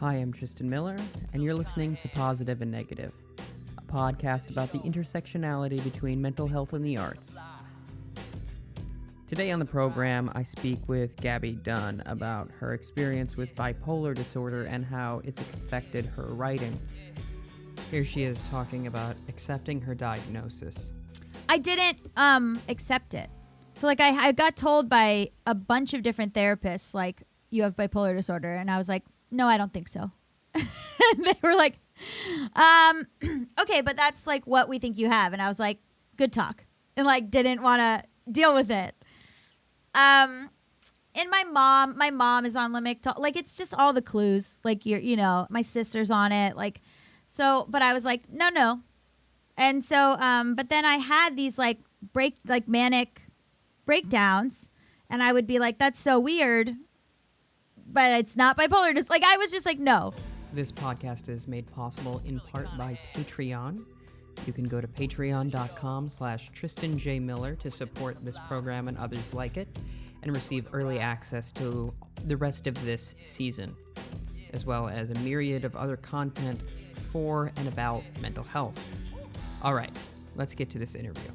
Hi, I'm Tristan Miller, and you're listening to Positive and Negative, a podcast about the intersectionality between mental health and the arts. Today on the program, I speak with Gabe Dunn about her experience with bipolar disorder and how it's affected her writing. Here she is talking about accepting her diagnosis. I didn't accept it. So, I got told by a bunch of different therapists, you have bipolar disorder. And I was like, no, I don't think so. And they were like, okay, but that's, what we think you have. And I was like, good talk. And, didn't want to deal with it. And my mom is on Lamictal. It's just all the clues. My sister's on it. But I was like, no. And so, but then I had these, manic breakdowns. And I would be like, that's so weird. But it's not bipolar. Just I was just like, no. This podcast is made possible in part by Patreon. You can go to patreon.com/Tristan J. Miller to support this program and others like it, and receive early access to the rest of this season, as well as a myriad of other content for and about mental health. All right, let's get to this interview.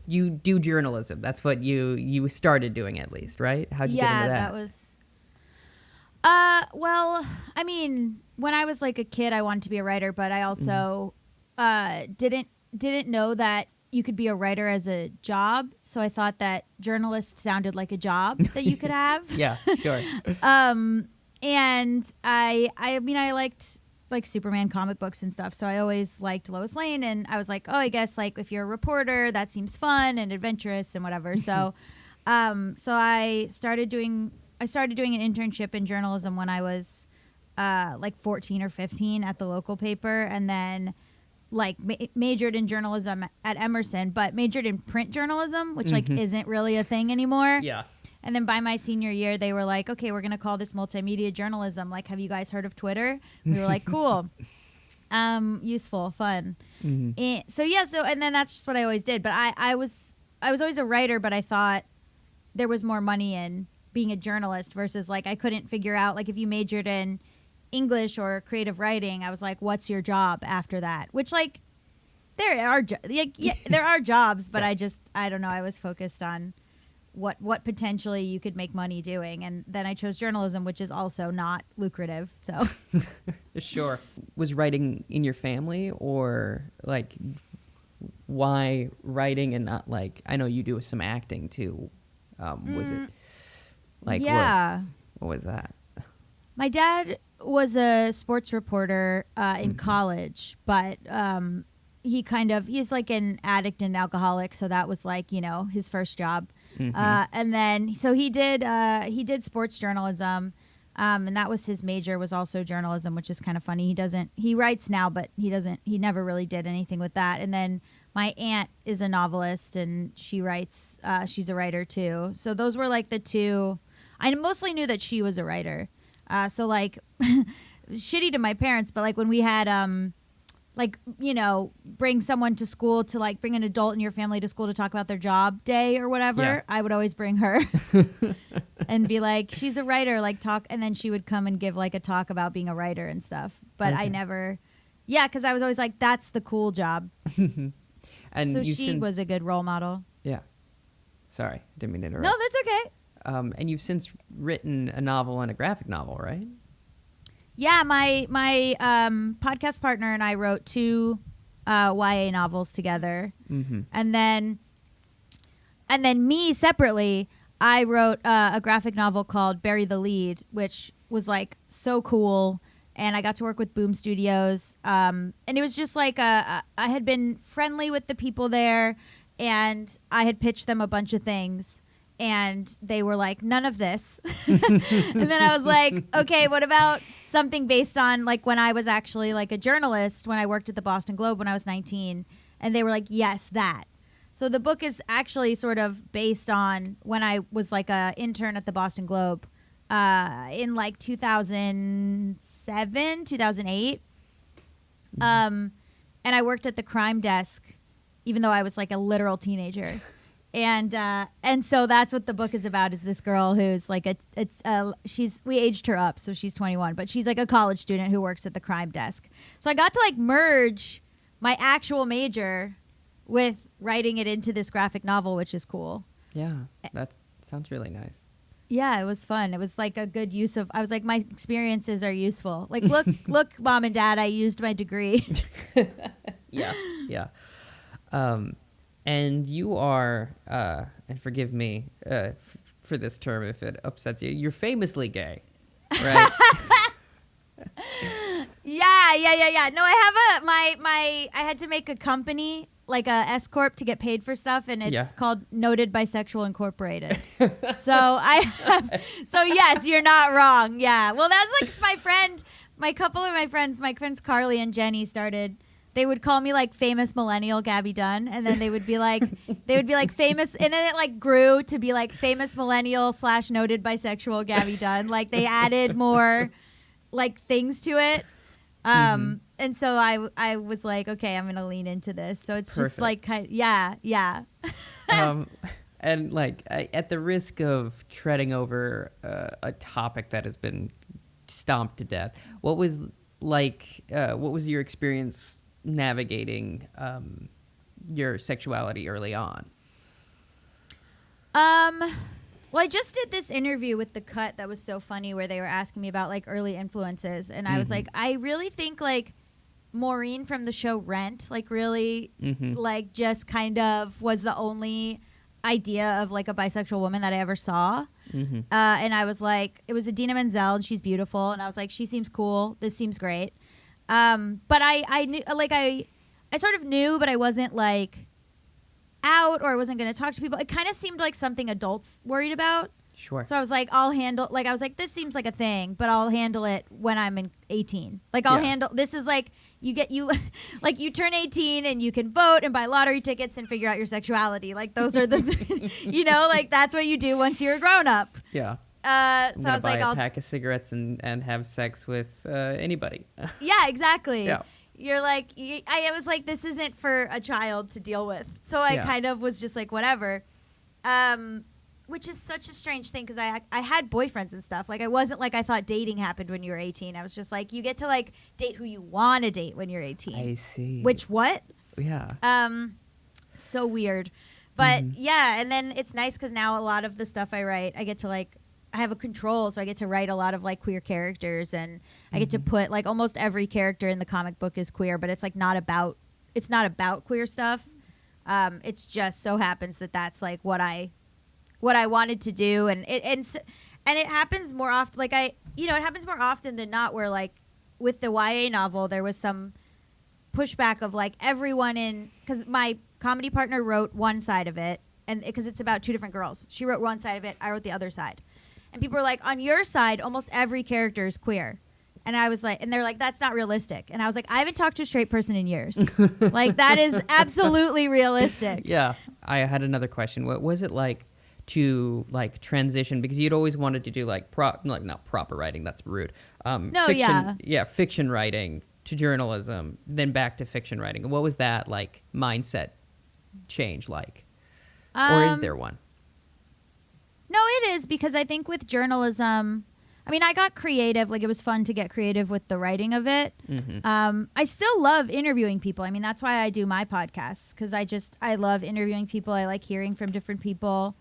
You do journalism. That's what you started doing, at least, right? How'd you get into that? Yeah, that was... well, I mean, when I was a kid, I wanted to be a writer, but I also didn't know that you could be a writer as a job. So I thought that journalist sounded like a job that you could have. Yeah, sure. And I mean, I liked Superman comic books and stuff. So I always liked Lois Lane, and I was like, oh, I guess if you're a reporter, that seems fun and adventurous and whatever. So, so I started doing an internship in journalism when I was 14 or 15 at the local paper, and then majored in journalism at Emerson, but majored in print journalism, which isn't really a thing anymore. Yeah. And then by my senior year, they were like, okay, we're going to call this multimedia journalism. Have you guys heard of Twitter? We were like, cool. Useful, fun. Mm-hmm. And then that's just what I always did. But I was always a writer, but I thought there was more money in being a journalist versus I couldn't figure out if you majored in English or creative writing, I was like, what's your job after that? Which there are there are jobs, but yeah. I don't know. I was focused on what potentially you could make money doing, and then I chose journalism, which is also not lucrative. So Sure. Was writing in your family, or why writing and not I know you do some acting too. Was it yeah. What was that? My dad was a sports reporter in college, but he's an addict and alcoholic, so that was his first job. And then so he did sports journalism, and that was his major, was also journalism, which is kind of funny. He writes now, but he never really did anything with that. And then my aunt is a novelist, and she writes, she's a writer too. So those were the two. I mostly knew that she was a writer. So shitty to my parents, but when we had bring someone to school to bring an adult in your family to school to talk about their job day or whatever, yeah. I would always bring her and be like, she's a writer, talk. And then she would come and give a talk about being a writer and stuff. But okay. I never, because I was always that's the cool job. And so she was a good role model. Yeah. Sorry, didn't mean to interrupt. No, that's okay. And you've since written a novel and a graphic novel, right? Yeah, my podcast partner and I wrote 2 YA novels together, and then me separately, I wrote a graphic novel called Bury the Lead, which was so cool, and I got to work with Boom Studios, and it was just I had been friendly with the people there, and I had pitched them a bunch of things. And they were like, none of this. And then I was like, okay, what about something based on when I was actually a journalist, when I worked at the Boston Globe when I was 19. And they were like, yes, that. So the book is actually sort of based on when I was a intern at the Boston Globe in 2007, 2008. And I worked at the crime desk, even though I was a literal teenager. And so that's what the book is about, is this girl who's like we aged her up, so she's 21, but she's like a college student who works at the crime desk. So I got to like merge my actual major with writing it into this graphic novel, which is cool. Yeah, that sounds really nice. Yeah, it was fun. It was like a good use of, I was like, my experiences are useful. Like, look, Mom and Dad, I used my degree. Yeah. And you are, and forgive me for this term if it upsets you, you're famously gay, right? Yeah. No, I had to make a company, like a S Corp, to get paid for stuff, and it's called Noted Bisexual Incorporated. So yes, you're not wrong. Yeah. Well, that's like my friends Carly and Jenny started. They would call me like famous millennial Gabby Dunn, and then they would be like famous, and then it like grew to be like famous millennial / noted bisexual Gabby Dunn. Like they added more like things to it. And so I was like, okay, I'm gonna lean into this. So it's just like yeah. And like at the risk of treading over a topic that has been stomped to death, what was your experience navigating your sexuality early on? Well, I just did this interview with The Cut that was so funny, where they were asking me about like early influences, and I was like, I really think like Maureen from the show Rent, like really like just kind of was the only idea of like a bisexual woman that I ever saw. And I was like, it was Idina Menzel, and she's beautiful, and I was like, she seems cool, this seems great. But I knew, like I sort of knew, but I wasn't like out, or I wasn't going to talk to people. It kind of seemed like something adults worried about. Sure. So I was like, I was like, this seems like a thing, but I'll handle it when I'm 18. Like I'll handle, this is like, like you turn 18 and you can vote and buy lottery tickets and figure out your sexuality. Like those are the, like that's what you do once you're a grown up. Yeah. So I was buy like, a pack of cigarettes and have sex with anybody. Yeah, exactly. Yeah. You're like, I was like, this isn't for a child to deal with. So I kind of was just like, whatever. Which is such a strange thing, because I had boyfriends and stuff. Like I wasn't like, I thought dating happened when you were 18. I was just like, you get to like date who you want to date when you're 18. I see. Which what? Yeah. So weird. But yeah, and then it's nice because now a lot of the stuff I write, I get to like, I have a control, so I get to write a lot of like queer characters, and I get to put like almost every character in the comic book is queer, but it's like not about queer stuff. It's just so happens that that's like what I wanted to do, and it happens more often. Like it happens more often than not, where like with the YA novel there was some pushback of like everyone because my comedy partner wrote one side of it, and because it's about two different girls, she wrote one side of it, I wrote the other side. And people were like, on your side, almost every character is queer. And I was like, and they're like, that's not realistic. And I was like, I haven't talked to a straight person in years. Like, that is absolutely realistic. Yeah. I had another question. What was it like to like transition? Because you'd always wanted to do like not proper writing. That's rude. Fiction writing to journalism, then back to fiction writing. What was that like mindset change like? Or is there one? No, it is, because I think with journalism, I mean, I got creative. Like, it was fun to get creative with the writing of it. I still love interviewing people. I mean, that's why I do my podcasts, because I love interviewing people. I like hearing from different people.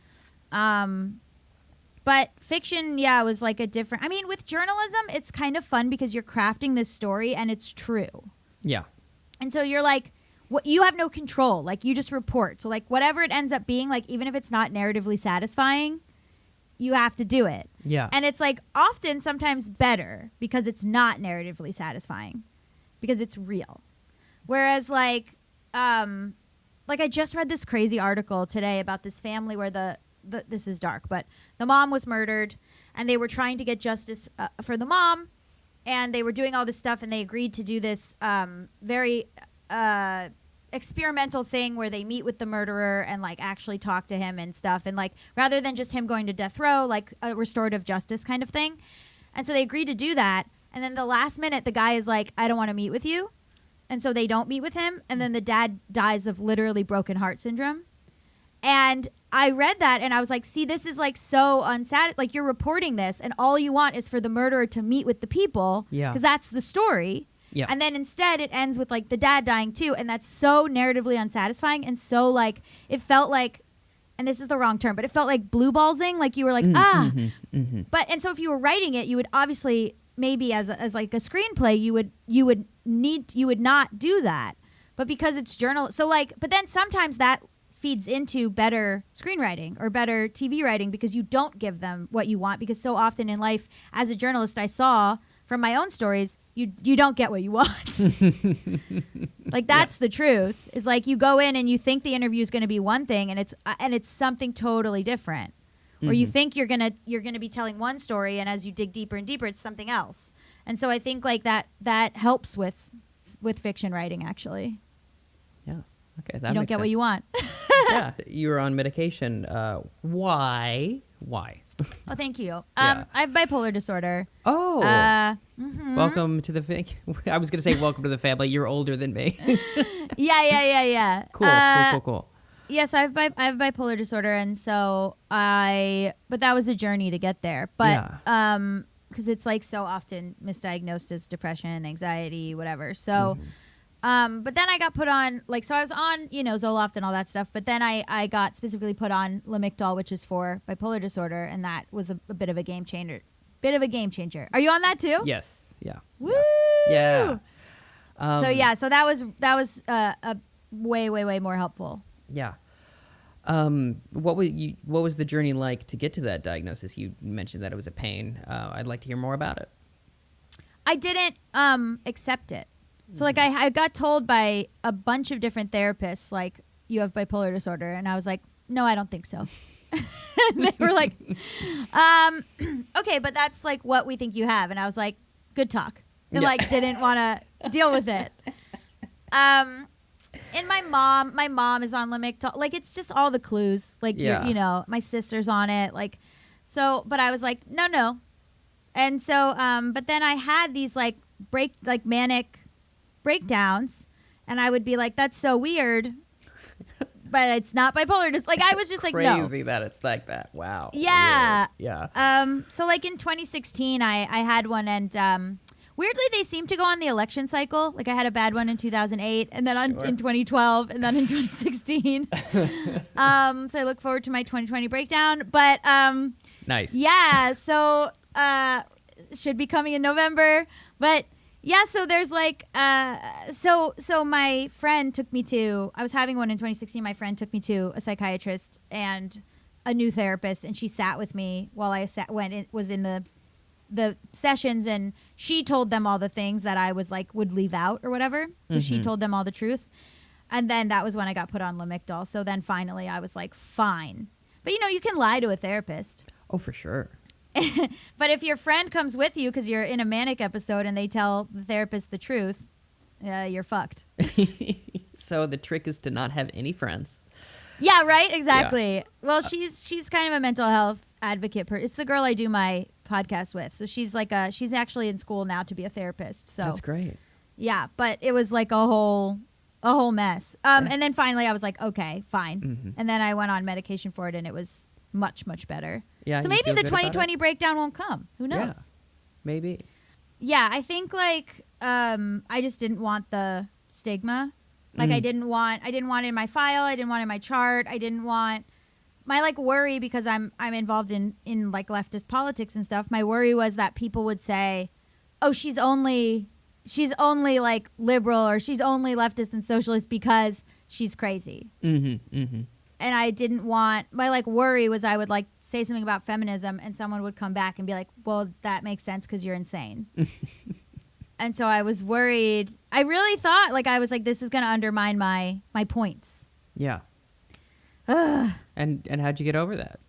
But fiction, was like a different... I mean, with journalism, it's kind of fun because you're crafting this story and it's true. Yeah. And so you're like... you have no control. Like, you just report. So, like, whatever it ends up being, like, even if it's not narratively satisfying, you have to do it. Yeah. And it's, like, often sometimes better because it's not narratively satisfying, because it's real. Whereas, like I just read this crazy article today about this family where this is dark, but the mom was murdered, and they were trying to get justice for the mom, and they were doing all this stuff, and they agreed to do this very... experimental thing where they meet with the murderer and like actually talk to him and stuff, and like rather than just him going to death row, like a restorative justice kind of thing. And so they agreed to do that, and then the last minute the guy is like, I don't want to meet with you, and so they don't meet with him, and then the dad dies of literally broken heart syndrome. And I read that and I was like, see, this is like so like you're reporting this and all you want is for the murderer to meet with the people. Yeah. Because that's the story. Yeah. And then instead it ends with like the dad dying too. And that's so narratively unsatisfying. And so like, it felt like, and this is the wrong term, but it felt like blue ballsing. Like you were like, But, and so if you were writing it, you would obviously maybe as like a screenplay, you would not do that. But because it's so like, but then sometimes that feeds into better screenwriting or better TV writing because you don't give them what you want, because so often in life as a journalist I saw from my own stories you don't get what you want. Like that's the truth, is like you go in and you think the interview is going to be one thing and it's something totally different, or you think you're going to be telling one story and as you dig deeper and deeper it's something else. And so I think like that helps with fiction writing actually. Yeah. Okay, that you don't makes get sense. what you want. Yeah, you were on medication. Why? Oh, thank you. Yeah. I have bipolar disorder. Oh. Welcome to the I was going to say welcome to the family. You're older than me. Yeah. Cool. Yes, I have bipolar disorder, and so but that was a journey to get there. But because it's like so often misdiagnosed as depression, anxiety, whatever. So. But then I got put on, like, so I was on, Zoloft and all that stuff. But then I got specifically put on Lamictal, which is for bipolar disorder. And that was a bit of a game changer. Are you on that too? Yes. Yeah. Woo! Yeah. So that was a way more helpful. Yeah. What was the journey like to get to that diagnosis? You mentioned that it was a pain. I'd like to hear more about it. I didn't accept it. So, like, I got told by a bunch of different therapists, like, you have bipolar disorder. And I was like, no, I don't think so. And they were like, okay, but that's, like, what we think you have. And I was like, good talk. And, like, didn't want to deal with it. And my mom is on Lamictal. Like, it's just all the clues. Like, my sister's on it. Like, so, but I was like, no. And so, but then I had these, like, manic breakdowns, and I would be like, that's so weird, but it's not bipolar. Just like I was just like, no. Crazy that it's like that. Wow. Yeah. Weird. Yeah. So like in 2016 I had one, and weirdly they seem to go on the election cycle. Like I had a bad one in 2008, and then in 2012, and then in 2016. So I look forward to my 2020 breakdown, but nice. Yeah, so should be coming in November, but yeah, so there's like, so my friend took me to, I was having one in 2016, my friend took me to a psychiatrist and a new therapist, and she sat with me while I was in the sessions, and she told them all the things that I was like, would leave out or whatever. So she told them all the truth. And then that was when I got put on Lamictal. So then finally I was like, fine. But you can lie to a therapist. Oh, for sure. But if your friend comes with you because you're in a manic episode and they tell the therapist the truth, you're fucked. So the trick is to not have any friends. Yeah, right? Exactly. Yeah. Well, she's kind of a mental health advocate. It's the girl I do my podcast with. So she's actually in school now to be a therapist. So that's great. Yeah, but it was like a whole mess. And then finally I was like, okay, fine. Mm-hmm. And then I went on medication for it, and it was much, much better. Yeah. So maybe the 2020 breakdown won't come. Who knows? Yeah, maybe. Yeah, I think like I just didn't want the stigma. Like I didn't want it in my file. I didn't want it in my chart. I didn't want my like worry, because I'm involved in like leftist politics and stuff. My worry was that people would say, "Oh, she's only like liberal, or she's only leftist and socialist because she's crazy." Mm-hmm. Mm-hmm. And I didn't want, my like worry was I would like say something about feminism and someone would come back and be like, well, that makes sense because you're insane. And so I was worried. I really thought, like, I was like, this is going to undermine my points. Yeah. And how'd you get over that?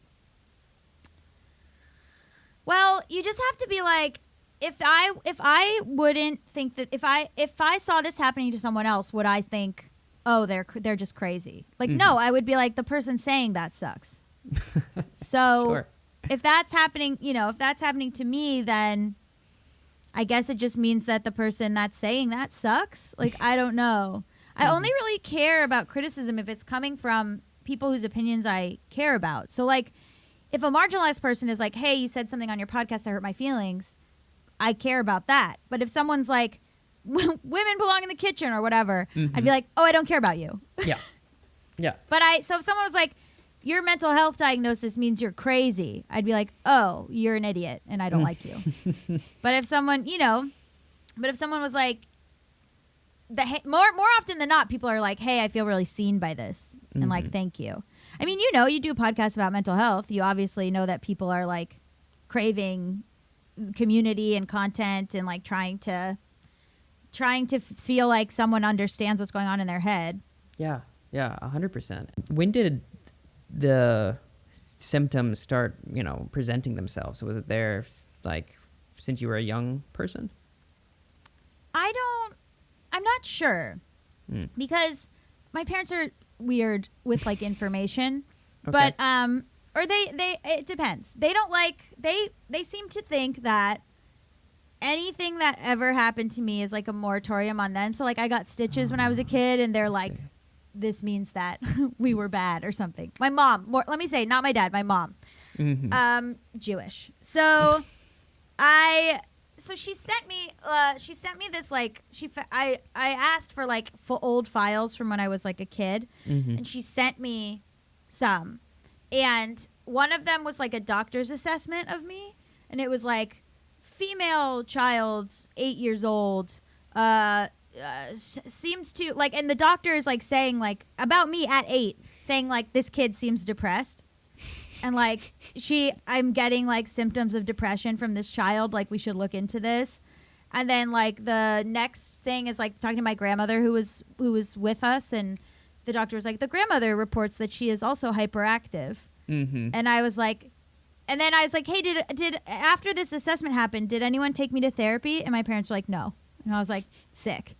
Well, you just have to be like, if I wouldn't think that, if I saw this happening to someone else, would I think, oh, they're just crazy? Like, no, I would be like, the person saying that sucks. So sure. If that's happening, if that's happening to me, then I guess it just means that the person that's saying that sucks. Like, I don't know. I only really care about criticism if it's coming from people whose opinions I care about. So like, if a marginalized person is like, hey, you said something on your podcast that hurt my feelings, I care about that. But if someone's like, women belong in the kitchen or whatever, I'd be like, oh, I don't care about you. Yeah. Yeah. But so if someone was like, your mental health diagnosis means you're crazy, I'd be like, oh, you're an idiot and I don't like you. But if someone, was like, more often than not, people are like, hey, I feel really seen by this. And like, thank you. I mean, you do a podcast about mental health. You obviously know that people are like craving community and content and like trying to feel like someone understands what's going on in their head. Yeah. Yeah. 100%. When did the symptoms start, presenting themselves? Was it there like since you were a young person? I'm not sure because my parents are weird with like information, Okay. but or they it depends. They don't like they seem to think that anything that ever happened to me is like a moratorium on them. So like I got stitches when I was a kid, and they're like, this means that we were bad or something. My mom, let me say, not my dad, my mom, Jewish. So she sent me this like I asked for like old files from when I was like a kid, and she sent me some, and one of them was like a doctor's assessment of me, and it was like female child, 8 years old, seems to like, and the doctor is like saying like about me at 8, saying like this kid seems depressed, and like I'm getting like symptoms of depression from this child, like we should look into this. And then like the next thing is like talking to my grandmother who was with us, and the doctor was like, the grandmother reports that she is also hyperactive. And I was like, and then I was like, hey, did after this assessment happened, did anyone take me to therapy? And my parents were like, no. And I was like, sick.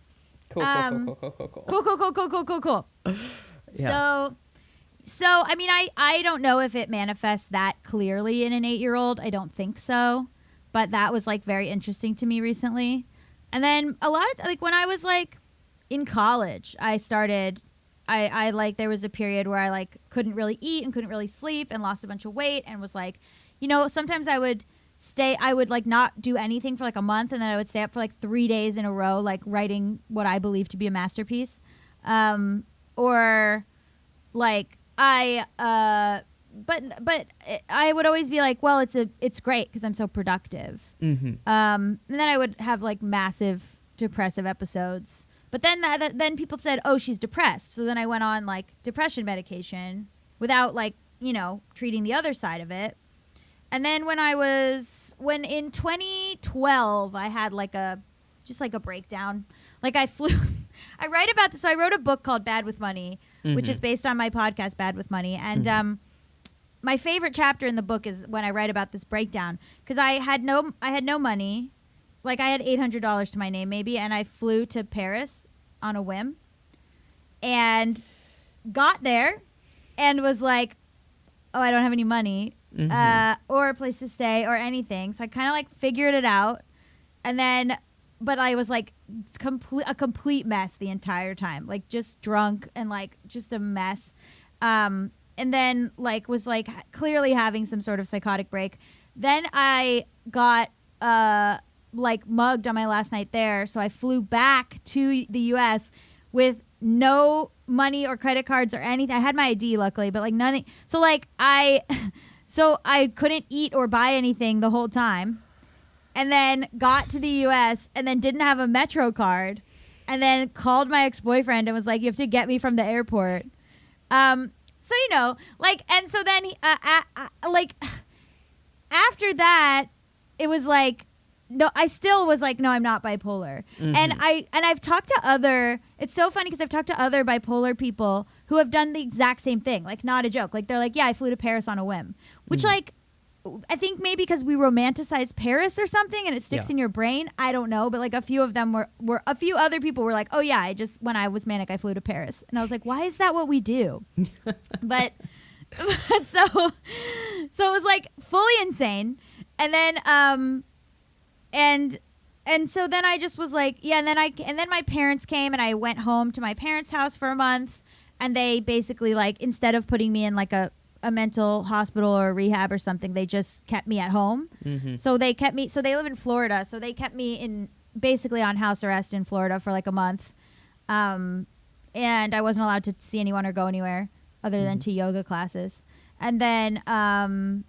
Cool. Cool. Yeah. So I mean, I don't know if it manifests that clearly in an 8-year-old. I don't think so. But that was like very interesting to me recently. And then a lot of like when I was like in college, I like there was a period where I like couldn't really eat and couldn't really sleep and lost a bunch of weight, and was like, sometimes I would like not do anything for like a month, and then I would stay up for like 3 days in a row, like writing what I believe to be a masterpiece. Or like but I would always be like, well, it's great because I'm so productive. And then I would have like massive depressive episodes. But then people said, oh, she's depressed. So then I went on like depression medication without like, treating the other side of it. And then when in 2012, I had like just like a breakdown. Like I write about this. So I wrote a book called Bad with Money, which is based on my podcast, Bad with Money. And my favorite chapter in the book is when I write about this breakdown, because I had no money. Like I had $800 to my name maybe, and I flew to Paris on a whim and got there and was like, oh, I don't have any money or a place to stay or anything. So I kind of like figured it out. And then, but I was like a complete mess the entire time, like just drunk and like just a mess. And then like was like clearly having some sort of psychotic break. Then I got like mugged on my last night there, so I flew back to the US with no money or credit cards or anything. I had my ID luckily, but like nothing. So like I couldn't eat or buy anything the whole time, and then got to the US and then didn't have a Metro card, and then called my ex-boyfriend and was like, you have to get me from the airport. So like, and so then like after that it was like, no, I still was like, no, I'm not bipolar. And I've talked to it's so funny because I've talked to other bipolar people who have done the exact same thing. Like, not a joke. Like, they're like, yeah, I flew to Paris on a whim, which like, I think maybe because we romanticize Paris or something and it sticks in your brain. I don't know. But like a few of them were a few other people were like, oh yeah, when I was manic, I flew to Paris. And I was like, why is that what we do? but so it was like fully insane. And then, and so then I just was like, yeah. And then my parents came and I went home to my parents' house for a month. and they basically like instead of putting me in like a mental hospital or rehab or something, they just kept me at home. So they kept me. So they live in Florida. So they kept me in basically on house arrest in Florida for like a month, and I wasn't allowed to see anyone or go anywhere other than to yoga classes. And then I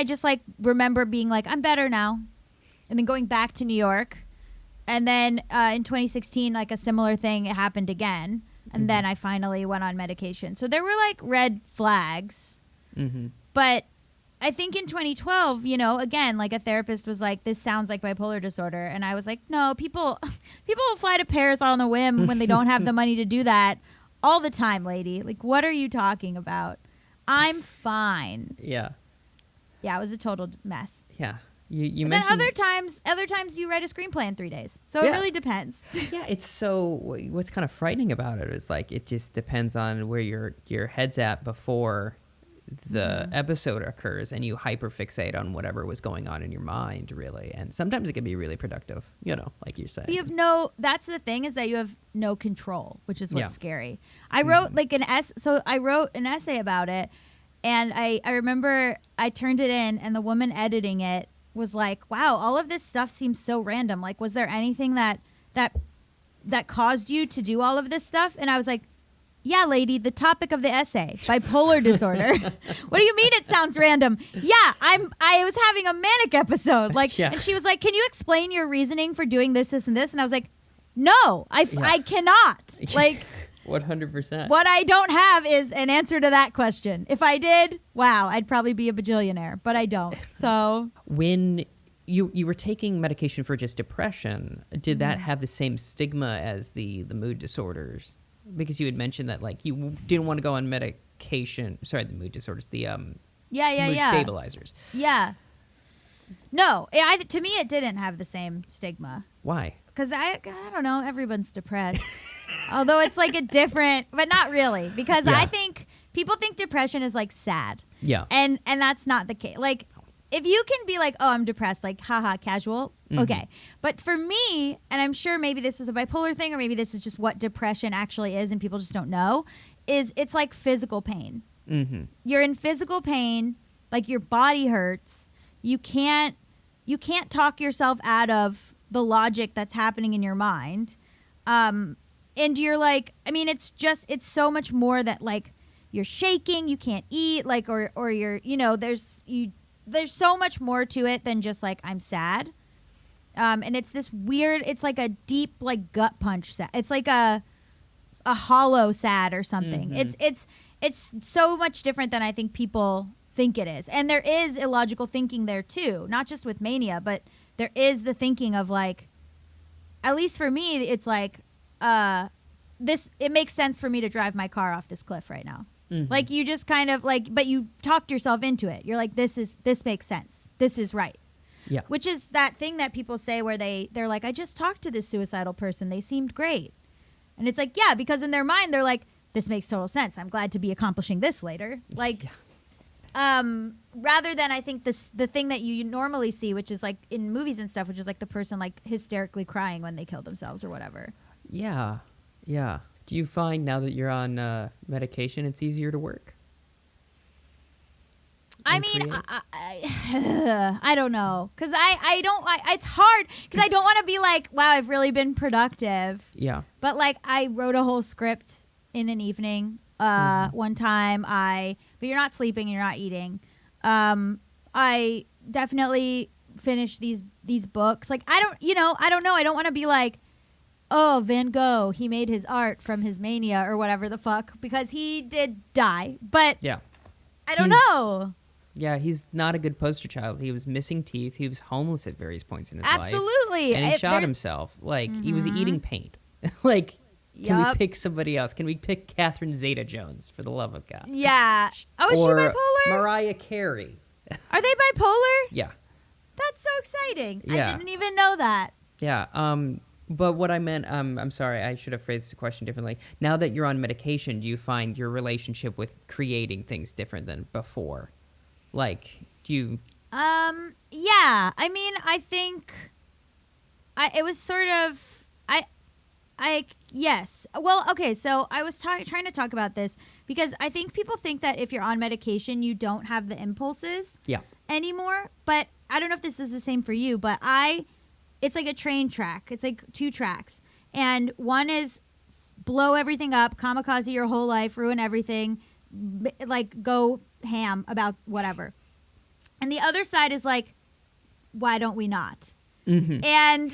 just like remember being like, I'm better now, and then going back to New York, and then in 2016, like a similar thing happened again. And then I finally went on medication. So there were like red flags. But I think in 2012, you know, again, like a therapist was like, this sounds like bipolar disorder. And I was like, no, people will fly to Paris on a whim when they don't have the money to do that all the time, lady. Like, what are you talking about? I'm fine. Yeah. Yeah, it was a total mess. Yeah. You But then mentioned other times you write a screenplay in 3 days. So it really depends. Yeah, it's so what's kind of frightening about it is like it just depends on where your head's at before the episode occurs, and you hyperfixate on whatever was going on in your mind, really. And sometimes it can be really productive, you know, like you're saying. You have that's the thing, is that you have no control, which is what's scary. I wrote like I wrote an essay about it, and I remember I turned it in, and the woman editing it was like, wow, all of this stuff seems so random. Like, was there anything that caused you to do all of this stuff? And I was like, yeah, lady, the topic of the essay, bipolar disorder. What do you mean it sounds random? Yeah, I was having a manic episode. Like, and she was like, can you explain your reasoning for doing this, this, and this? And I was like, no, I cannot. Like, 100%. What I don't have is an answer to that question. If I did, wow, I'd probably be a bajillionaire, but I don't. So when you were taking medication for just depression, did that have the same stigma as the mood disorders? Because you had mentioned that like you didn't want to go on medication. Sorry, the mood disorders, the mood stabilizers. Yeah. No, to me it didn't have the same stigma. Why? Because I don't know, everyone's depressed. Although it's like a different, but not really, because I think people think depression is like sad. Yeah. And that's not the case. Like, if you can be like, oh, I'm depressed, like, haha, casual, okay. But for me, and I'm sure maybe this is a bipolar thing, or maybe this is just what depression actually is and people just don't know, is it's like physical pain. You're in physical pain, like your body hurts. You can't talk yourself out of the logic that's happening in your mind. And you're like, I mean, it's so much more that like you're shaking, you can't eat, like, or you're, you know, there's so much more to it than just like, I'm sad. And it's this weird, it's like a deep, like gut punch sad. It's like a hollow sad or something. It's so much different than I think people think it is. And there is illogical thinking there too, not just with mania, but there is the thinking of like, at least for me, it's like, it makes sense for me to drive my car off this cliff right now. Like you just kind of like, but you talked yourself into it. You're like, this makes sense. This is right. Yeah. Which is that thing that people say where they're like, I just talked to this suicidal person. They seemed great. And it's like, yeah, because in their mind, they're like, this makes total sense. I'm glad to be accomplishing this later. Like, rather than I think the thing that you normally see, which is like in movies and stuff, which is like the person like hysterically crying when they kill themselves or whatever. Yeah. Yeah. Do you find now that you're on medication, it's easier to work? I mean, I don't know. Because it's hard because I don't want to be like, wow, I've really been productive. Yeah. But like I wrote a whole script in an evening one time. But you're not sleeping, you're not eating. I definitely finished these books. Like, I don't know. I don't want to be like, oh, Van Gogh, he made his art from his mania or whatever the fuck, because he did die. But yeah, I don't know. Yeah, he's not a good poster child. He was missing teeth. He was homeless at various points in his Absolutely. life. And he shot himself. Like, he was eating paint. Like, can we pick somebody else? Can we pick Catherine Zeta-Jones, for the love of God? Yeah. Oh, is she or bipolar? Mariah Carey. Are they bipolar? Yeah. That's so exciting. Yeah. I didn't even know that. Yeah. But what I meant, I'm sorry, I should have phrased the question differently. Now that you're on medication, do you find your relationship with creating things different than before? Like, do you... Yeah. I mean, I think it was sort of... yes. Well, okay, so I was trying to talk about this because I think people think that if you're on medication, you don't have the impulses anymore. But I don't know if this is the same for you, but it's like a train track. It's like 2 tracks. And one is blow everything up, kamikaze your whole life, ruin everything, like go ham about whatever. And the other side is like, why don't we not? Mm-hmm. And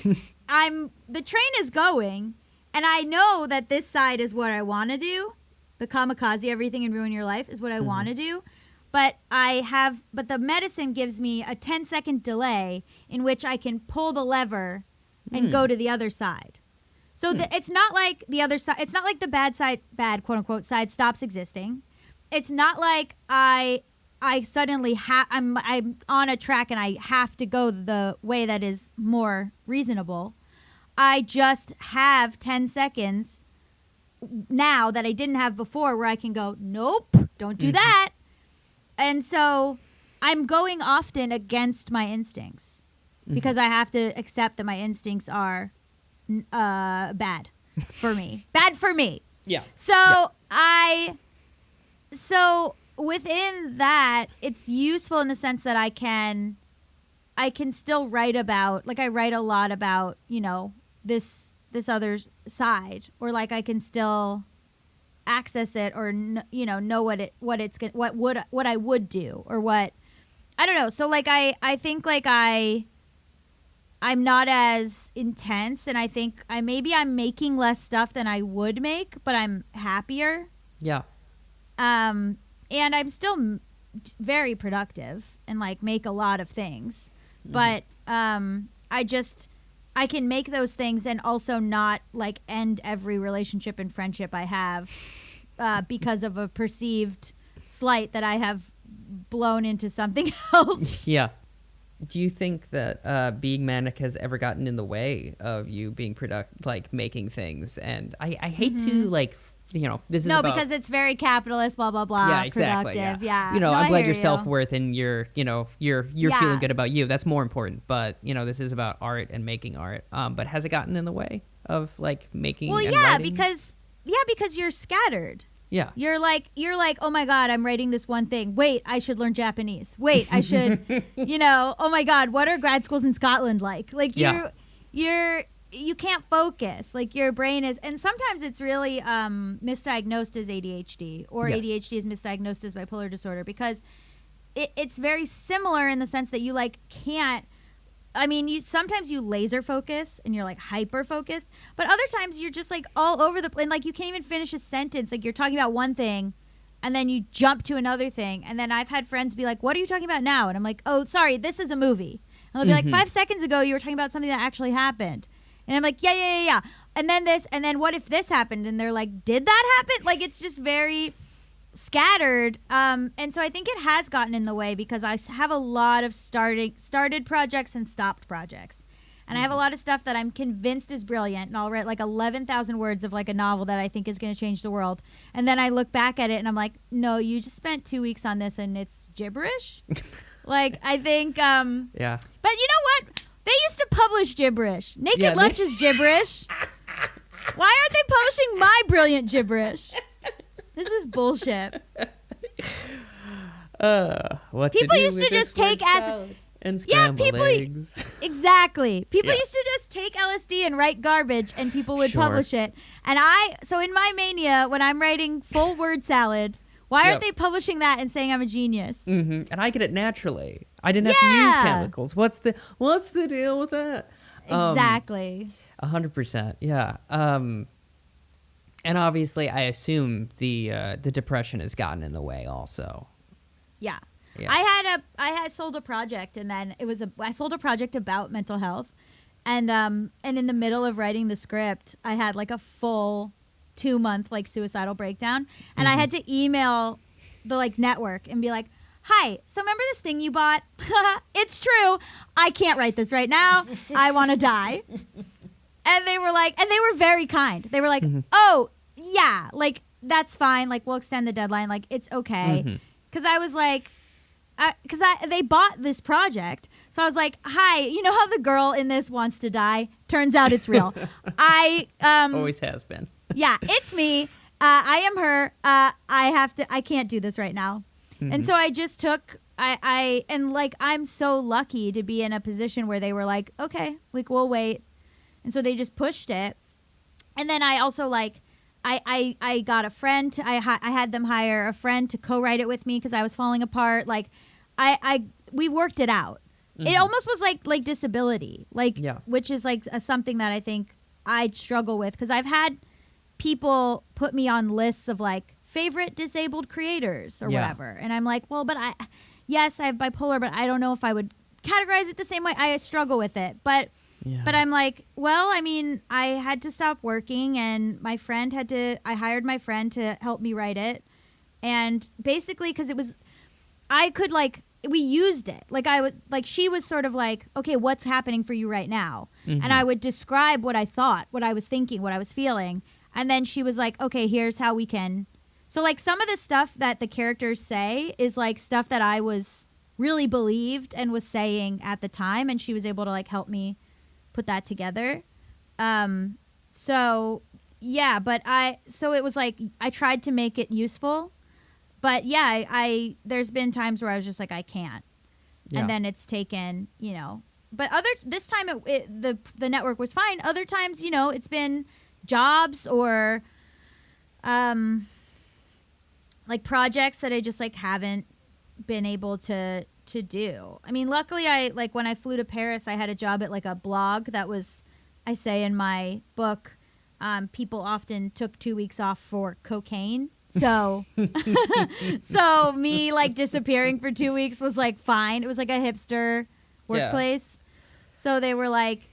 the train is going, and I know that this side is what I want to do. The kamikaze everything and ruin your life is what I want to do. But the medicine gives me a 10-second delay in which I can pull the lever and go to the other side. So it's not like the other side. It's not like the bad quote unquote side stops existing. It's not like I suddenly I'm on a track and I have to go the way that is more reasonable. I just have 10 seconds now that I didn't have before where I can go, nope, don't do that. And so I'm going often against my instincts because I have to accept that my instincts are bad for me. Bad for me. Yeah. So So within that, it's useful in the sense that I can still write about, like I write a lot about, this other side, or like I can still access it, or know what I would do, or what I don't know. So like I think like I'm not as intense, and I think I'm making less stuff than I would make, but I'm happier. Yeah. And I'm still very productive and like make a lot of things, but I can make those things and also not like end every relationship and friendship I have because of a perceived slight that I have blown into something else. Yeah. Do you think that being manic has ever gotten in the way of you being like making things? And I hate to like, this is because it's very capitalist, blah blah blah. Yeah, exactly. Productive. Yeah. I'm glad your self-worth and your feeling good about you. That's more important. But this is about art and making art. But has it gotten in the way of like making? Well, and yeah, writing? because you're scattered. Yeah. You're like, oh my God, I'm writing this one thing. Wait, I should learn Japanese. Wait, I should, oh my God, what are grad schools in Scotland like? Like you can't focus. Like your brain is, and sometimes it's really misdiagnosed as ADHD, or ADHD is misdiagnosed as bipolar disorder, because it's very similar in the sense that you like can't. I mean, sometimes you laser focus and you're like hyper focused, but other times you're just like all over the place. And like you can't even finish a sentence. Like you're talking about one thing and then you jump to another thing. And then I've had friends be like, what are you talking about now? And I'm like, oh, sorry, this is a movie. And they'll be like, 5 seconds ago, you were talking about something that actually happened. And I'm like, yeah. And then this, and then what if this happened? And they're like, did that happen? Like, it's just very scattered. And so I think it has gotten in the way because I have a lot of started projects and stopped projects. And I have a lot of stuff that I'm convinced is brilliant. And I'll write like 11,000 words of like a novel that I think is going to change the world. And then I look back at it and I'm like, no, you just spent 2 weeks on this and it's gibberish. Like, I think, yeah. But you know what? They used to publish gibberish. Naked Lunch is gibberish. Why aren't they publishing my brilliant gibberish? This is bullshit. What people to do used with to just this take word acid salad and scrambled eggs. Exactly. People used to just take LSD and write garbage, and people would publish it. And so in my mania, when I'm writing full word salad, why aren't they publishing that and saying I'm a genius? Mm-hmm. And I get it naturally. I didn't have to use chemicals. What's the deal with that? Exactly. 100%. Yeah. And obviously, I assume the depression has gotten in the way also. Yeah. I had sold a project, and then I sold a project about mental health, and in the middle of writing the script, I had like a full 2-month like suicidal breakdown, and I had to email the like network and be like, hi, so remember this thing you bought? It's true. I can't write this right now. I want to die. And they were very kind. They were like, oh, yeah, like, that's fine. Like, we'll extend the deadline. Like, it's okay. Because I was like, because they bought this project. So I was like, hi, you know how the girl in this wants to die? Turns out it's real. Always has been. Yeah, it's me. I am her. I can't do this right now. Mm-hmm. And so I just took, and like, I'm so lucky to be in a position where they were like, okay, like, we'll wait. And so they just pushed it. And then I also like, I got a friend. I had them hire a friend to co-write it with me because I was falling apart. Like, we worked it out. Mm-hmm. It almost was like disability, like, which is like something that I think I struggle with because I've had people put me on lists of like favorite disabled creators or whatever, and I'm like, well, but I have bipolar, but I don't know if I would categorize it the same way. I struggle with it, but I'm like, well, I mean, I had to stop working, and I hired my friend to help me write it, and basically because we used it. Like she was sort of like, okay, what's happening for you right now? Mm-hmm. And I would describe what I thought, what I was thinking, what I was feeling. And then she was like, okay, here's how we can. So like some of the stuff that the characters say is like stuff that I was really believed and was saying at the time. And she was able to like help me put that together. So it was like, I tried to make it useful. But yeah, there's been times where I was just like, I can't. Yeah. And then it's taken, but this time the network was fine. Other times, it's been jobs or like projects that I just like haven't been able to do. I mean, luckily when I flew to Paris, I had a job at like a blog that was, I say in my book, people often took 2 weeks off for cocaine. So me like disappearing for 2 weeks was like fine. It was like a hipster workplace. Yeah. So they were like,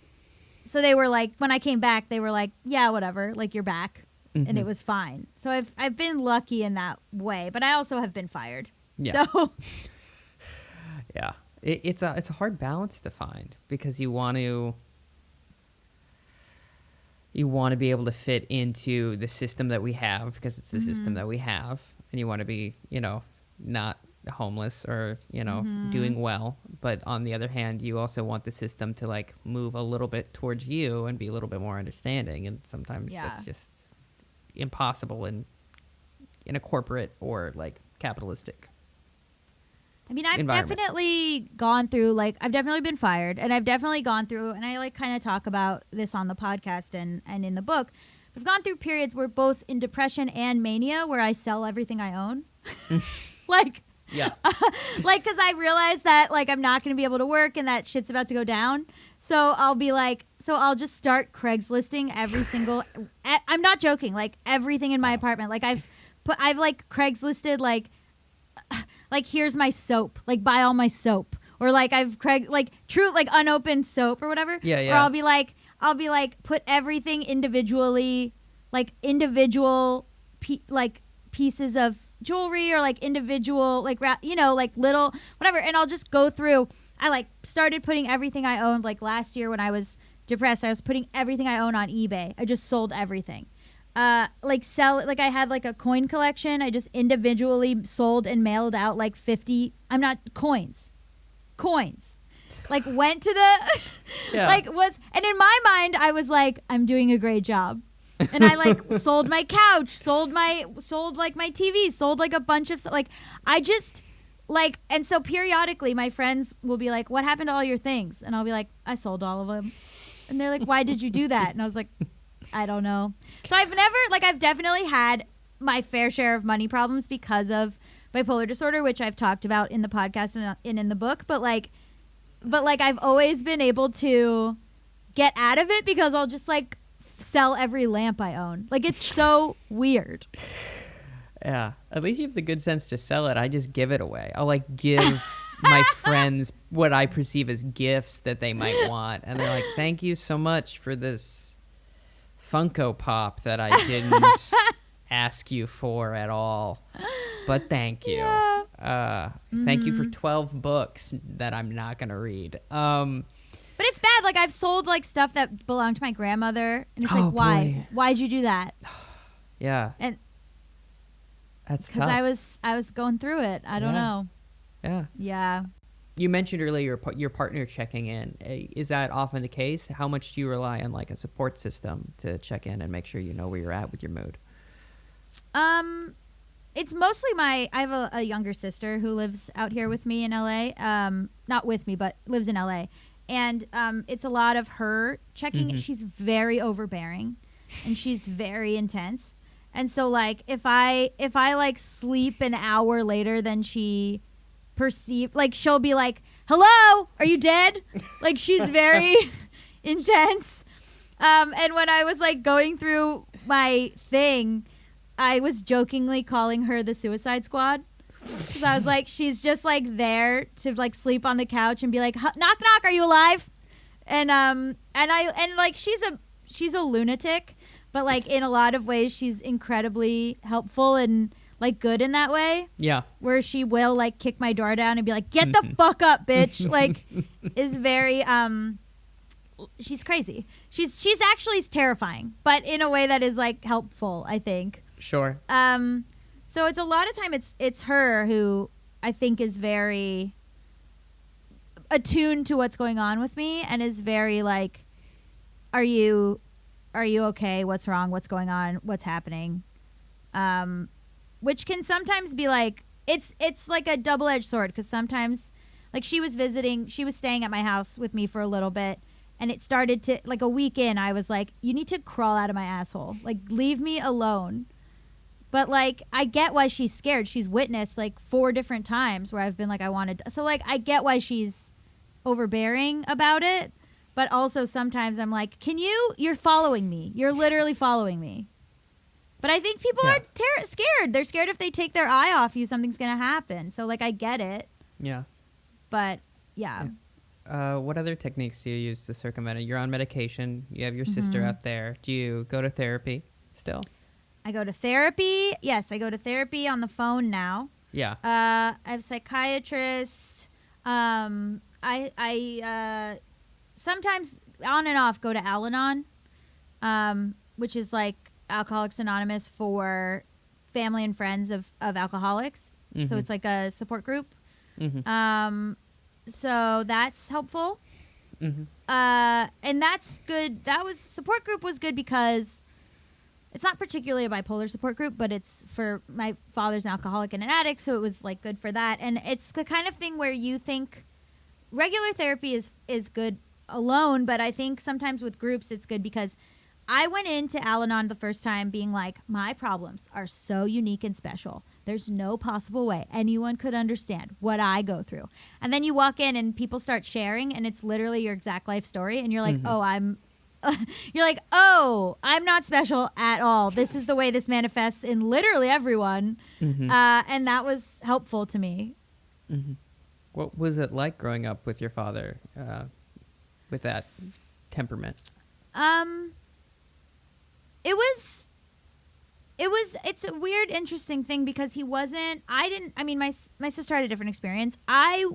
when I came back, they were like, yeah, whatever, like you're back. Mm-hmm. And it was fine. So I've been lucky in that way, but I also have been fired. Yeah. So yeah, it's a hard balance to find because you want to be able to fit into the system that we have because it's the system that we have, and you want to be, not homeless or, doing well. But on the other hand, you also want the system to like move a little bit towards you and be a little bit more understanding. And sometimes that's just impossible in a corporate or like capitalistic. I mean, I've definitely gone through, I've definitely been fired, and I've definitely gone through, and I kind of talk about this on the podcast and in the book. I've gone through periods where both in depression and mania where I sell everything I own. Because I realized that, I'm not going to be able to work and that shit's about to go down. So I'll be I'll just start Craigslisting every single, I'm not joking, everything in my apartment. I've Craigslisted, here's my soap, buy all my soap, or I've true unopened soap or whatever. Yeah. Or I'll be put everything individually, individual pieces of jewelry or individual little whatever, and I'll just go through. I started putting everything I owned last year when I was depressed. I was putting everything I own on eBay. I just sold everything. I had a coin collection. I just individually sold and mailed out 50. I'm not coins. Went to the and in my mind I was I'm doing a great job. And I sold my couch, sold my TV, sold a bunch of stuff. I just and so periodically my friends will be what happened to all your things? And I'll be I sold all of them. And they're why did you do that? And I was I don't know. So I've never, I've definitely had my fair share of money problems because of bipolar disorder, which I've talked about in the podcast and in the book. But I've always been able to get out of it because I'll just sell every lamp I own. It's so weird. Yeah. At least you have the good sense to sell it. I just give it away. I'll give my friends what I perceive as gifts that they might want. And they're thank you so much for this Funko Pop that I didn't ask you for at all, but thank you. Yeah. Thank you for 12 books that I'm not gonna read. But it's bad. I've sold stuff that belonged to my grandmother, and it's why? Why'd you do that? Yeah, and that's because I was going through it. I don't know. Yeah. Yeah. You mentioned earlier your partner checking in. Is that often the case? How much do you rely on like a support system to check in and make sure you know where you're at with your mood? It's mostly I have a younger sister who lives out here with me in LA. Not with me, but lives in LA. And it's a lot of her checking. Mm-hmm. She's very overbearing and she's very intense. And so like if I like sleep an hour later than she perceived, like she'll be like, "Hello, are you dead?" Like she's very intense. And when I was like going through my thing, I was jokingly calling her the Suicide Squad because I was like, she's just like there to like sleep on the couch and be like, "Knock knock, are you alive?" And like she's a lunatic, but like in a lot of ways she's incredibly helpful and like good in that way. Yeah. Where she will like kick my door down and be like, "Get the fuck up, bitch!" Like is very she's crazy. She's actually terrifying, but in a way that is like helpful, I think. Sure. So it's a lot of time it's her who I think is very attuned to what's going on with me and is very like, are you okay? What's wrong? What's going on? What's happening? Which can sometimes be like, it's like a double-edged sword because sometimes like she was staying at my house with me for a little bit. And it started to, like a week in, I was like, you need to crawl out of my asshole. Like, leave me alone. But, like, I get why she's scared. She's witnessed, like, 4 different times where I've been like, so, like, I get why she's overbearing about it. But also sometimes I'm like, you're following me. You're literally following me. But I think people are scared. They're scared if they take their eye off you, something's going to happen. So, like, I get it. Yeah. But, yeah. What other techniques do you use to circumvent it? You're on medication. You have your sister up there. Do you go to therapy still? I go to therapy. Yes, I go to therapy on the phone now. Yeah. I have a psychiatrist. I sometimes on and off go to Al-Anon, which is like Alcoholics Anonymous for family and friends of alcoholics. Mm-hmm. So it's like a support group. Mm-hmm. So that's helpful. Mm-hmm. And that's good. Support group was good because it's not particularly a bipolar support group, but it's for my father's an alcoholic and an addict. So it was like good for that. And it's the kind of thing where you think regular therapy is good alone. But I think sometimes with groups, it's good because I went into Al-Anon the first time being like, my problems are so unique and special. There's no possible way anyone could understand what I go through. And then you walk in and people start sharing and it's literally your exact life story. And you're like, I'm not special at all. This is the way this manifests in literally everyone. Mm-hmm. And that was helpful to me. Mm-hmm. What was it like growing up with your father with that temperament? It's a weird, interesting thing because my sister had a different experience. I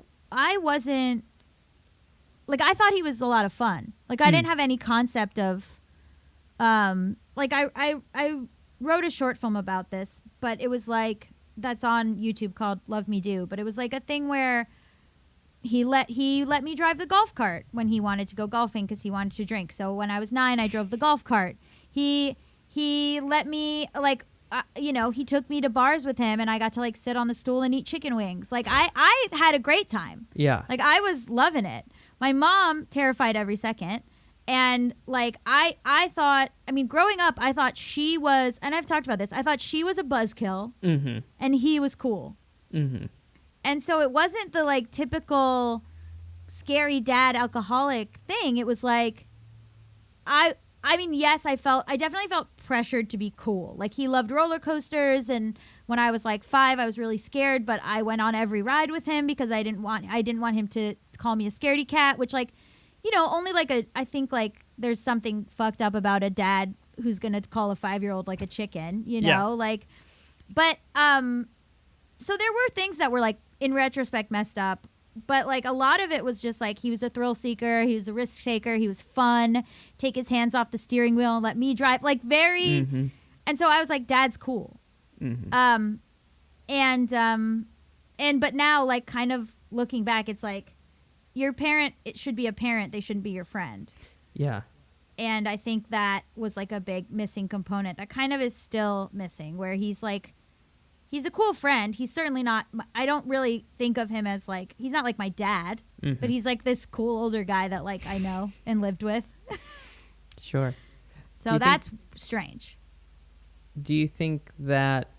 wasn't, like, I thought he was a lot of fun. Like, I didn't have any concept of, like, I wrote a short film about this, but it was like, that's on YouTube called Love Me Do. But it was like a thing where he let me drive the golf cart when he wanted to go golfing because he wanted to drink. So when I was 9, I drove the golf cart. He let me, like, he took me to bars with him and I got to like sit on the stool and eat chicken wings. Like I had a great time. Yeah. Like I was loving it. My mom terrified every second. And like I thought, growing up, I thought she was, and I've talked about this, I thought she was a buzzkill and he was cool. Mm-hmm. And so it wasn't the like typical scary dad alcoholic thing. It was like, yes, I definitely felt pressured to be cool. Like he loved roller coasters, and when I was like 5, I was really scared, but I went on every ride with him because I didn't want him to call me a scaredy cat, which like, only like I think like there's something fucked up about a dad who's going to call a 5-year-old like a chicken, like, but so there were things that were like in retrospect messed up. But, like, a lot of it was just, like, he was a thrill seeker. He was a risk taker. He was fun. Take his hands off the steering wheel and let me drive. Like, very... Mm-hmm. And so I was like, Dad's cool. Mm-hmm. And but now, like, kind of looking back, it's like your parent, it should be a parent. They shouldn't be your friend. Yeah. And I think that was like a big missing component that kind of is still missing, where he's like, he's a cool friend. He's certainly not, I don't really think of him as like, he's not like my dad, but he's like this cool older guy that like I know and lived with. Sure. So that's strange. Do you think that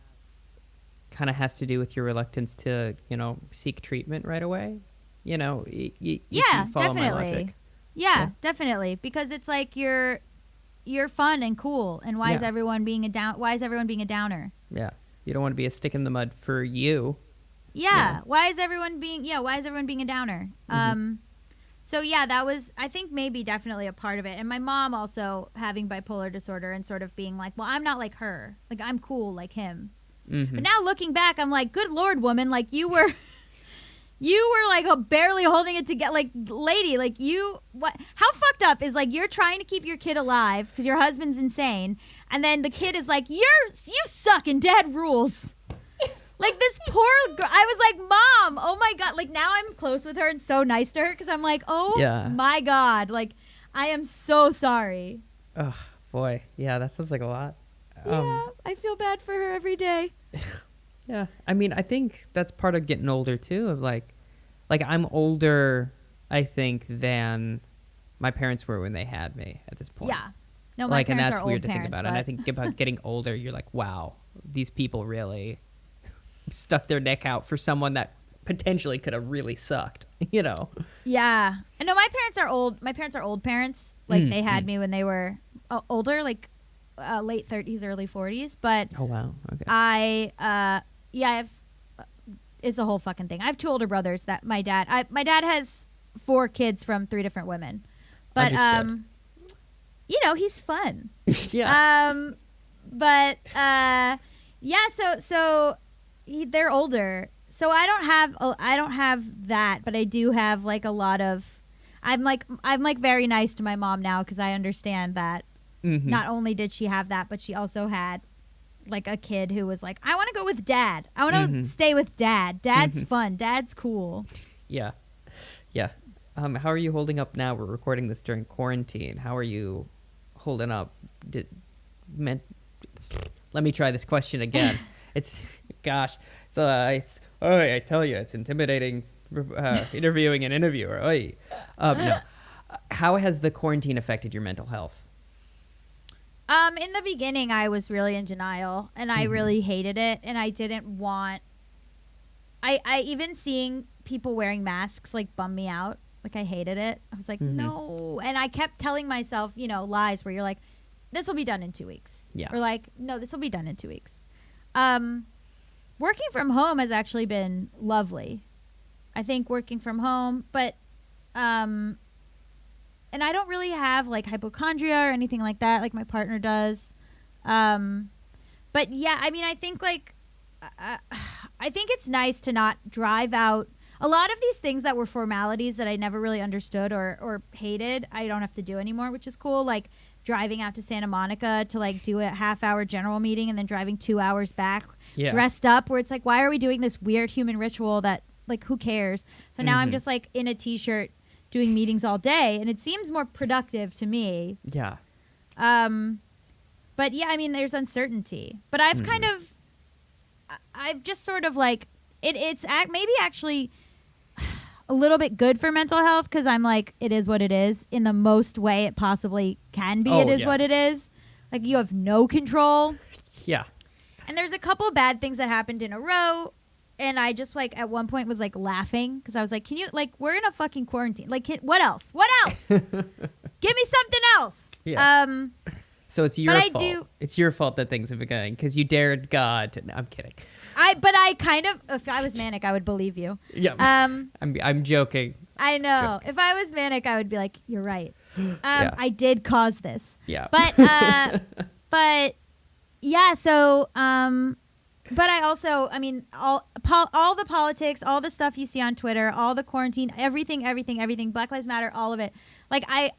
kind of has to do with your reluctance to, seek treatment right away? Yeah, definitely. Yeah, definitely. Because it's like you're fun and cool, and why is everyone being a Why is everyone being a downer? Yeah, you don't want to be a stick in the mud for you. Yeah, why is everyone being a downer? So yeah, that was, I think, maybe definitely a part of it. And my mom also having bipolar disorder and sort of being like, well, I'm not like her. Like, I'm cool like him. But now looking back, I'm like, good Lord, woman, like you were like barely holding it together. Like, lady, like what? How fucked up is like you're trying to keep your kid alive because your husband's insane, and then the kid is like, you suck and dad rules. Like, this poor girl. I was like, Mom, oh my God. Like, now I'm close with her and so nice to her because I'm like, oh my God. Like, I am so sorry. Ugh, boy. Yeah, that sounds like a lot. Yeah, I feel bad for her every day. Yeah. I mean, I think that's part of getting older, too, of like I'm older, I think, than my parents were when they had me at this point. Yeah. No, my parents and that's are weird old to think parents, about. And I think about getting older, you're like, wow, these people really stuck their neck out for someone that potentially could have really sucked, Yeah. And no, my parents are old. My parents are old parents. Like, they had me when they were older, like late 30s, early 40s. But oh, wow. Okay. It's a whole fucking thing. I have two older brothers that my dad has 4 kids from 3 different women. But, he's fun. Yeah. So they're older. So I don't have that, but I do have like a lot of, I'm like very nice to my mom now because I understand that not only did she have that, but she also had like a kid who was like, I want to go with dad. I want to stay with dad. Dad's fun. Dad's cool. Yeah. Yeah. How are you holding up now? We're recording this during quarantine. How are you holding up? Let me try this question again. I tell you, it's intimidating interviewing an interviewer. No. How has the quarantine affected your mental health? In the beginning, I was really in denial, and I really hated it, and I didn't want. I even seeing people wearing masks like bummed me out. Like, I hated it. I was like, no, and I kept telling myself, lies where you're like, this will be done in 2 weeks. Yeah. Or like, no, this will be done in 2 weeks. Working from home has actually been lovely. I think working from home, but, and I don't really have like hypochondria or anything like that, like my partner does. But yeah, I mean, I think like, I think it's nice to not drive out. A lot of these things that were formalities that I never really understood or hated, I don't have to do anymore, which is cool. Like driving out to Santa Monica to like do a half-hour general meeting and then driving 2 hours back dressed up, where it's like, why are we doing this weird human ritual that like, who cares? So now I'm just like in a t-shirt doing meetings all day, and it seems more productive to me. Yeah. But yeah, I mean, there's uncertainty, but I've I've just sort of like it's maybe actually a little bit good for mental health, because I'm like, it is what it is in the most way it possibly can be. It is what it is. Like, you have no control. Yeah. And there's a couple bad things that happened in a row, and I just like at one point was like laughing because I was like, can you, like, we're in a fucking quarantine. Like, what else? What else? Give me something else. Yeah. So it's your fault. It's your fault that things have been going because you dared God to, no, I'm kidding. But I kind of, if I was manic, I would believe you. Yeah. I'm joking. I know. If I was manic, I would be like, you're right. I did cause this. Yeah. But yeah, so, but I also, I mean, all the politics, all the stuff you see on Twitter, all the quarantine, everything, Black Lives Matter, all of it. Like, I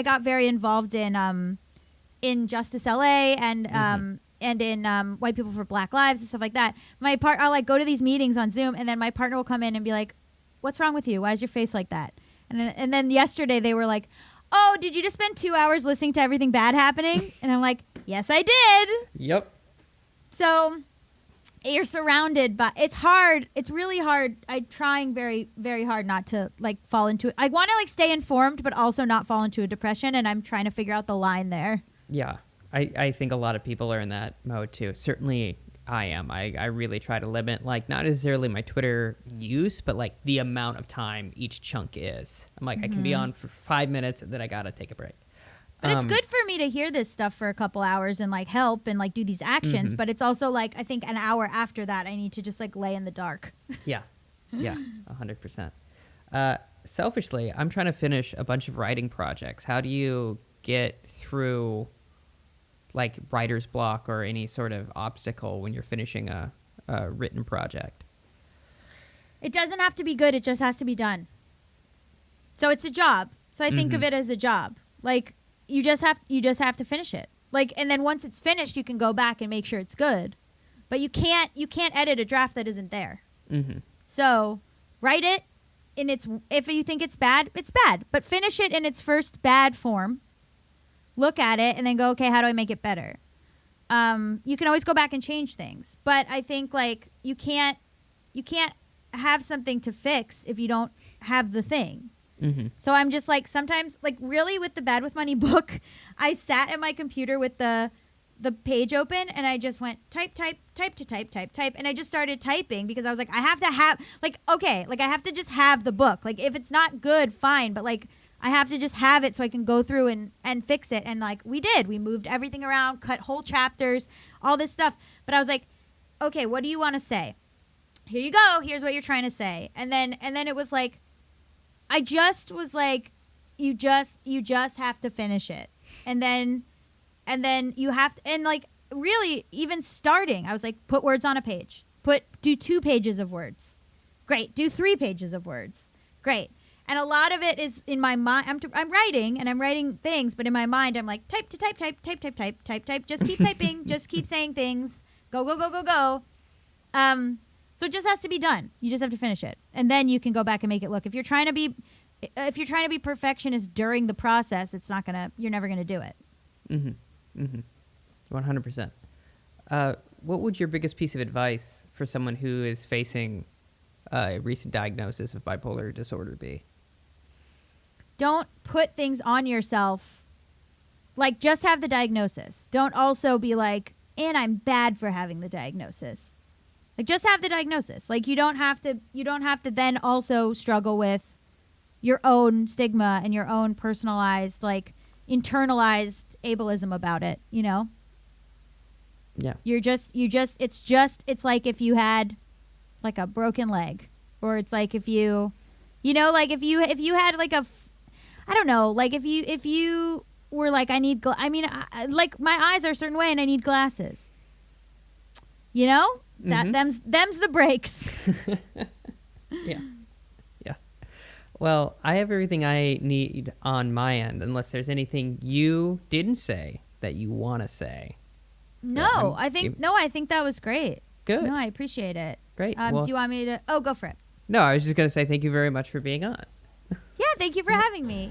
got very involved in Justice LA and in White People for Black Lives and stuff like that. I'll like go to these meetings on Zoom, and then my partner will come in and be like, "What's wrong with you? Why is your face like that?" And then yesterday they were like, "Oh, did you just spend 2 hours listening to everything bad happening?" And I'm like, "Yes, I did." Yep. So you're surrounded by, it's hard. It's really hard. I'm trying very, very hard not to like fall into it. I want to like stay informed, but also not fall into a depression. And I'm trying to figure out the line there. Yeah. I think a lot of people are in that mode too. Certainly I am. I really try to limit, like, not necessarily my Twitter use, but like the amount of time each chunk is. I'm like, I can be on for 5 minutes and then I got to take a break. But it's good for me to hear this stuff for a couple hours and like help and like do these actions. But it's also like, I think an hour after that, I need to just like lay in the dark. Yeah. Yeah. 100%. Selfishly, I'm trying to finish a bunch of writing projects. How do you get through like writer's block or any sort of obstacle when you're finishing a written project? It doesn't have to be good. It just has to be done. So it's a job. So I think of it as a job. Like, you just have to finish it. Like, and then once it's finished, you can go back and make sure it's good. But you can't edit a draft that isn't there. So write it in its, if you think it's bad, it's bad. But finish it in its first bad form. Look at it and then go, okay, how do I make it better? You can always go back and change things. But I think like you can't have something to fix if you don't have the thing. So I'm just like, sometimes, like, really with the Bad with Money book, I sat at my computer with the page open and I just went type, and I just started typing because I was like, I have to have, like, okay, like I have to just have the book. Like, if it's not good, fine, but like I have to just have it so I can go through and fix it. And like we did, we moved everything around, cut whole chapters, all this stuff. But I was like, okay, what do you want to say? Here you go. Here's what you're trying to say. And then it was like, I just was like, you just have to finish it. And then you have to, and like really even starting, I was like, put words on a page, do 2 pages of words. Great. Do 3 pages of words. Great. And a lot of it is in my mind. I'm writing and I'm writing things, but in my mind, I'm like, type. Just keep typing. Just keep saying things. Go. So it just has to be done. You just have to finish it. And then you can go back and make it look. If you're trying to be perfectionist during the process, you're never going to do it. 100%. What would your biggest piece of advice for someone who is facing a recent diagnosis of bipolar disorder be? Don't put things on yourself. Like, just have the diagnosis. Don't also be like, and I'm bad for having the diagnosis. Like, just have the diagnosis. Like, you don't have to then also struggle with your own stigma and your own personalized, like, internalized ableism about it, you know? Yeah. It's like if you had like a broken leg, or it's like if you like if you had like I don't know, like if you were like, like my eyes are a certain way and I need glasses. You know? Them's the breaks. Yeah. Well, I have everything I need on my end, unless there's anything you didn't say that you want to say. No, I think that was great. Good. No, I appreciate it. Great. Do you want me to? Oh, go for it. No, I was just going to say thank you very much for being on. Yeah, thank you for having me.